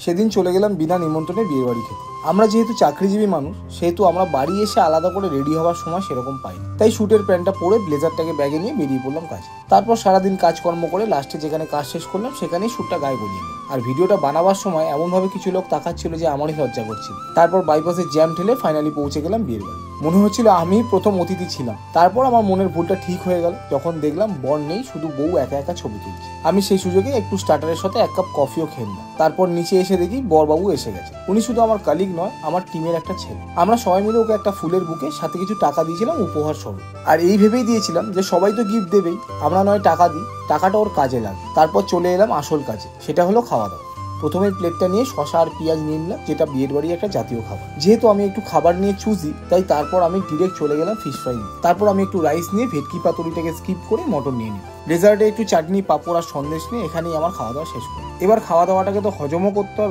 সেদিন চলে গেলাম বিনা নিমন্ত্রণে বিয়ে বাড়ি খেতে। আমরা যেহেতু চাকরিজীবী মানুষ, সেহেতু আমরা বাড়ি এসে আলাদা করে রেডি হওয়ার সময় সেরকম পাই, তাই শুটের প্যান্টটা পরে ব্লেজারটাকে ব্যাগে নিয়ে বেরিয়ে পড়লাম কাজে। তারপর সারাদিন কাজকর্ম করে লাস্টে যেখানে কাজ শেষ করলাম সেখানেই শ্যুটটা গায়ে গলিয়ে নিই। আর ভিডিওটা বানাবার সময় এমনভাবে কিছু লোক তাকাচ্ছিল যে আমারই লজ্জা করছিল। তারপর বাইপাসে জ্যাম ঠেলে ফাইনালি পৌঁছে গেলাম বিয়ের বাড়ি। মনে হচ্ছিল আমি প্রথম অতিথি ছিলাম। তারপর আমার মনের ভুলটা ঠিক হয়ে গেল যখন দেখলাম বর নেই, শুধু বউ একা একা ছবি তুলছে। আমি সেই সুযোগে একটু স্টার্টারের সাথে 1 কাপ কফিও খেয়ে নিলাম। তারপর নিচে এসে দেখি বরবাবু এসে গেছে। উনি শুধু আমার কালিগ নয়, আমার টিমের একটা ছেলে। আমরা সবাই মিলে ওকে একটা ফুলের বুকে সাথে কিছু টাকা দিয়েছিলাম উপহার স্বরূপ। আর এই ভেবেই দিয়েছিলাম যে সবাই তো গিফট দেবেই, আমরা নয় টাকা দিই, টাকাটা ওর কাজে লাগে। তারপর চলে এলাম আসল কাজে, সেটা হলো খাওয়া দাওয়া। প্রথমে প্লেটটা নিয়ে শসা আর পেঁয়াজ নিয়ে নিলাম, যেটা বিয়ের বাড়ির একটা জাতীয় খাবার। যেহেতু আমি একটু খাবার নিয়ে চুজি, তাই তারপর আমি ডিরেক্ট চলে গেলাম ফিশ ফ্রাই নিয়ে। তারপর আমি একটু রাইস নিয়ে ভেটকি পাতুরিটাকে স্কিপ করে মটন নিয়ে নিই। ডেজার্টে একটু চাটনি, পাঁপড় আর সন্দেশ নিয়ে এখানেই আমার খাওয়া দাওয়া শেষ করি। এবার খাওয়া দাওয়াটাকে তো হজমও করতে হবে।